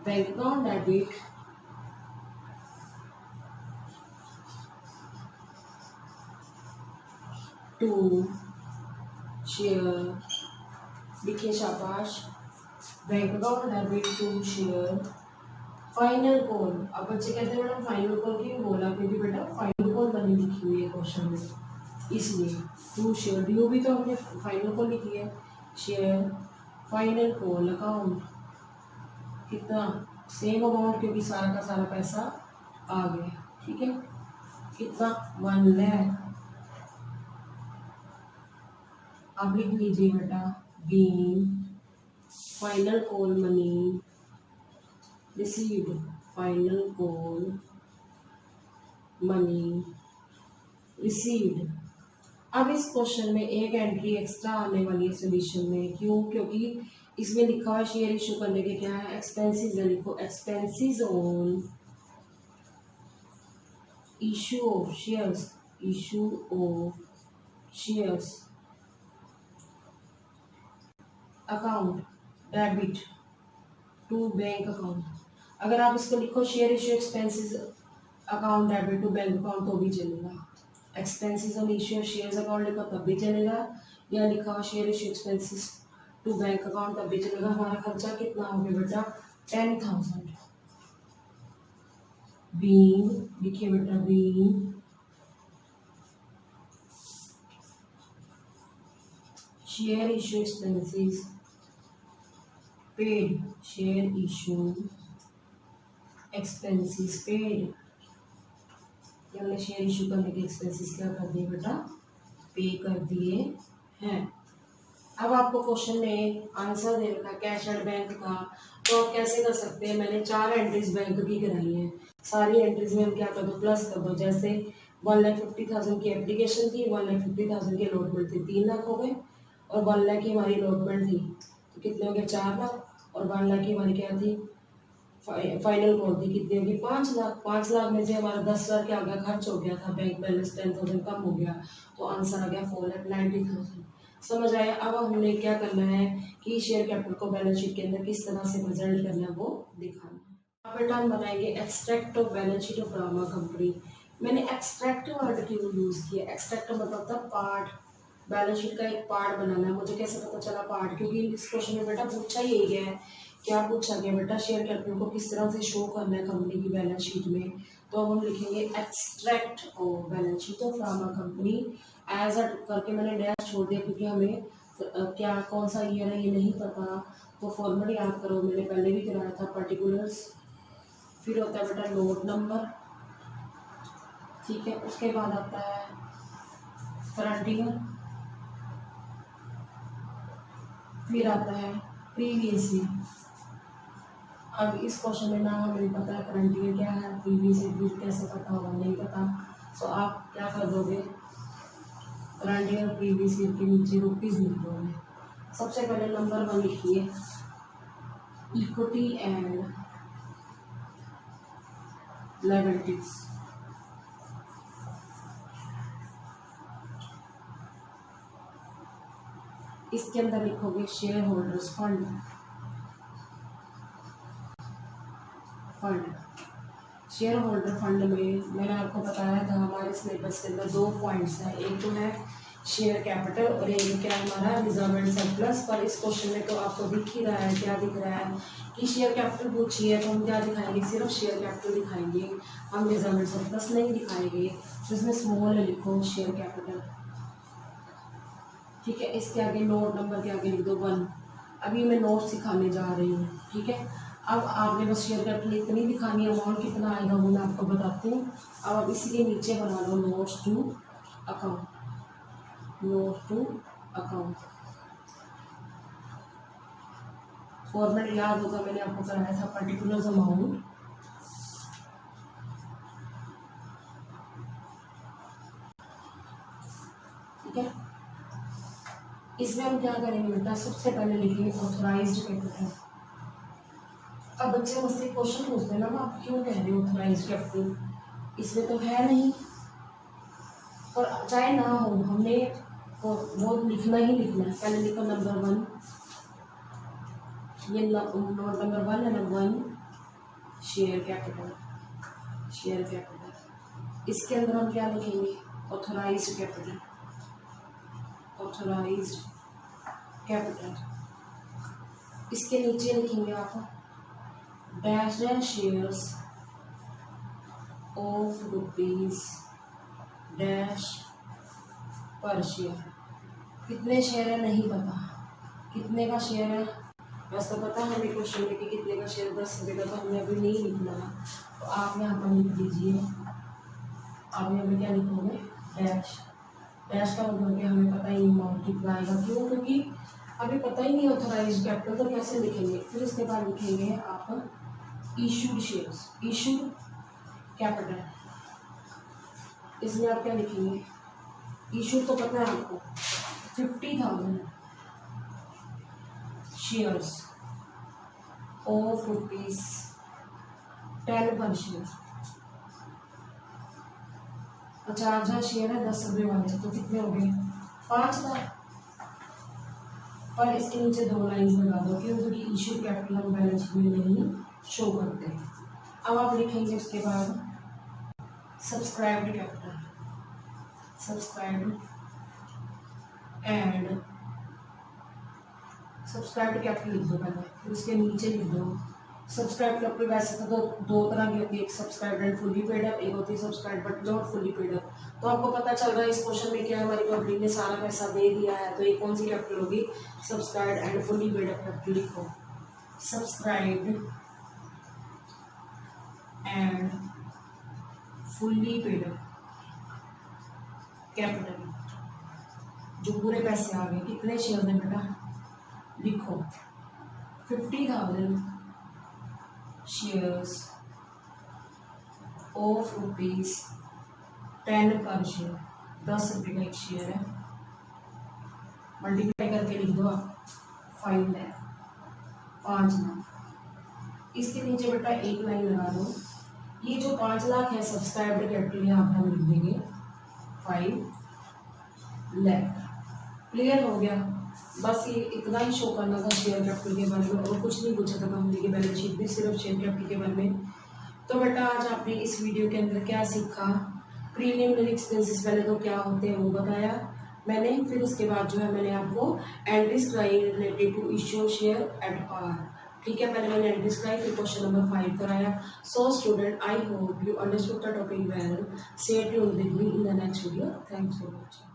bank account debit to share, लिखिए शाबाश, bank account debit to share final call. अब बच्चे कहते हैं मैडम फाइनल कॉल क्यों बोला, क्योंकि बेटा फाइनल कॉल मनी लिखी हुई है क्वेश्चन में, इसलिए टू शेयर, ड्यू भी तो हमने फाइनल कॉल लिखी है, शेयर फाइनल कॉल अकाउंट कितना, सेम अमाउंट, क्योंकि सारा का सारा पैसा आ गया, ठीक है, कितना 1 लाख। अब लिख लीजिए बेटा being final call money received, final call money received. अब इस क्वेश्चन में एक एंट्री एक्स्ट्रा आने वाली है सोल्यूशन में, क्यों, क्योंकि इसमें लिखा हुआ शेयर इशू करने के क्या है, एक्सपेंसेस है, लिखो expenses on issue of shares, issue of shares account debit to bank account. अगर आप इसको लिखो share issue expenses account debit to bank account तो भी चलेगा, expenses on issue of shares account लिखो तब भी चलेगा, या लिखा हुआ share issue expenses to bank account तब भी चलेगा। हमारा खर्चा कितना हो गया बेटा 10,000, बीइंग, लिखिए बेटा being share issue expenses paid, share issue expenses paid, हमने शेयर इशू करने के एक्सपेंसेस क्या कर दिए बेटा, पे कर दिए हैं। अब आपको क्वेश्चन में आंसर दे रखा कैश एट बैंक का, तो आप कैसे कर सकते हैं, मैंने 4 एंट्रीज बैंक की कराई हैं, सारी एंट्रीज में हम क्या कर दो, प्लस कर दो। जैसे 1,50,000 की एप्लीकेशन थी, 1,50,000 की अलॉटमेंट थी, 3 लाख हो गए, और 1 लाख की हमारी अलॉटमेंट थी, तो कितने हो गए 4 लाख, और 1 लाख की हमारी क्या थी फाइनल कॉल थी, कितनी होगी 5 लाख। 5 लाख में से हमारा 10 लाख क्या हो गया, खर्च हो गया था, बैंक बैलेंस 10,000 कम हो गया, तो आंसर आ गया 4,90,000। समझ आया। अब हमने क्या करना है कि शेयर कैपिटल को बैलेंस शीट के अंदर किस तरह से प्रेजेंट करना है वो दिखाना है। अब बेटा हम बनाएंगे extract of balance sheet of ड्रामा कंपनी। मैंने एक्सट्रैक्ट वर्ड क्यों यूज किया, एक्सट्रैक्ट मतलब था पार्ट, बैलेंस शीट का एक पार्ट बनाना है। मुझे कैसे पता चला पार्ट, क्योंकि इस क्वेश्चन में बेटा पूछा ही यही है, क्या पूछा गया बेटा, शेयर कैपिटल को किस तरह से शो करना है कंपनी की बैलेंस शीट में। तो हम लिखेंगे extract of balance sheet of ड्रामा कंपनी एज अ करके मैंने डैश छोड़ दिया, क्योंकि हमें क्या कौन सा ईयर है ये नहीं पता, तो फॉर्मूला याद करो, मैंने पहले भी कराया था, पर्टिकुलर्स, फिर होता है बेटा नोट नंबर, ठीक है, उसके बाद आता है करंट ईयर, फिर आता है प्रीवियस ईयर। अब इस क्वेश्चन में ना हमें पता है करंट ईयर क्या है, प्रीवियस ईयर भी कैसे पता होगा, नहीं पता, तो आप क्या कर दोगे, करंट ईयर प्रीवियस ईयर के नीचे रुपीज़ लिख दोगे। सबसे पहले नंबर 1 लिखिए, इक्विटी एंड लायबिलिटीज। इसके अंदर लिखोगे share holders fund. Share holder fund में मैंने आपको बताया था हमारे सिलेबस के अंदर 2 पॉइंट्स हैं, एक तो है शेयर कैपिटल और एक क्या हमारा रिजर्व एंड सरप्लस। पर इस क्वेश्चन में तो आपको दिख ही रहा है, क्या दिख रहा है कि शेयर कैपिटल पूछी है तो हम क्या दिखाएंगे, सिर्फ शेयर कैपिटल दिखाएंगे, हम रिजर्व एंड सरप्लस नहीं दिखाएंगे। तो इसमें स्मॉल लिखो शेयर कैपिटल, ठीक है। इसके आगे नोट नंबर के आगे लिख दो 1। अभी मैं नोट सिखाने जा रही हूँ, ठीक है। अब आपने बस शेयर कैपिटल इतनी दिखानी है, अमाउंट कितना आएगा वो मैं आपको बताती हूँ। अब आप इसी के नीचे बना दो notes to account, note to account. Format याद होगा, मैंने आपको कराया था पर्टिकुलर अमाउंट, ठीक है। इसमें हम क्या करेंगे बेटा, सबसे पहले लिखेंगे ऑथराइज्ड कैपिटल। अब बच्चे मुझसे क्वेश्चन पूछते हैं ना, आप क्यों कह रहे हो ऑथराइज्ड कैपिटल, इसमें तो है नहीं। और चाहे ना हो, हमने वो लिखना ही लिखना है। पहले लिखो नंबर 1, ये नोट नंबर 1 है, number 1 share capital, share capital. इसके अंदर हम क्या लिखेंगे, ऑथराइज्ड कैपिटल, ऑथराइज्ड कैपिटल। इसके नीचे लिखेंगे आप dash shares of rupees dash पर शेयर। कितने शेयर है नहीं पता, कितने का शेयर है बस तो पता है हमें क्वेश्चन में कि कितने का शेयर 10 रुपये का, तो हमने अभी नहीं लिखना है। तो आप यहाँ पर लिख दीजिए, आप यहाँ पर क्या लिखोगे डैश। डैश का मतलब कि हमें पता ही नहीं अमाउंट कितना आएगा, क्यों, क्योंकि अभी पता ही नहीं ऑथराइज्ड कैपिटल, तो कैसे लिखेंगे। फिर इसके बाद लिखेंगे आप इशूड शेयर्स, इशूड कैपिटल। इसमें आप क्या लिखेंगे, इशू तो पता है आपको 50,000 शेयर्स ऑफ रुपीज 10 पर शेयर। 50,000 शेयर है 10 रुपये वाले, तो कितने हो गए 5,000। पर इसके नीचे 2 लाइन लगा दो, क्योंकि इशू कैपिटल हम बैलेंस शीट में नहीं शो करते हैं। अब आप लिखेंगे उसके बाद subscribed capital, subscribed and subscribed capital लिख दो पहले, फिर उसके नीचे लिख दो सब्सक्राइब कैपिटल। वैसे तो दो तरह की होती है, एक subscribe and fully paid up, एक होती है subscribe but not fully paid up. तो आपको पता चल रहा है इस क्वेश्चन में क्या हमारी कंपनी ने सारा पैसा दे दिया है, तो ये कौन सी कैपिटल होगी, subscribe and fully paid up capital. लिखो subscribed and fully paid up capital, जो पूरे पैसे आ गए। कितने शेयर हैं बेटा, लिखो 50,000 शेयर्स ऑफ रुपीज 10 पर शेयर, 10 रुपये का एक शेयर है। मल्टीप्लाई करके लिख दो आप 5 लाख, 5 लाख। इसके नीचे बेटा एक लाइन लगा दो, ये जो 5 लाख है सब्सक्राइब्ड कैपिटल, यहाँ पर हम लिख देंगे 5 लाख। क्लियर हो गया, बस ये इतना ही शो करना था शेयर कैपिटल के बारे में, और कुछ नहीं पूछा था कंपनी की बैलेंस शीट में, सिर्फ शेयर कैपिटल के बारे में। तो बेटा आज आपने इस वीडियो के अंदर क्या सीखा, प्रीलिमिनरी एक्सपेंसेस पहले तो क्या होते हैं वो बताया मैंने, फिर उसके बाद जो है मैंने आपको एंट्रीज कराई related to issue share at par, ठीक है। पहले मैंने एंट्रीज कराई, फिर क्वेश्चन नंबर 5 कराया। So student, I hope you understood the topic well. Stay tuned with me in the next video. Thanks for watching.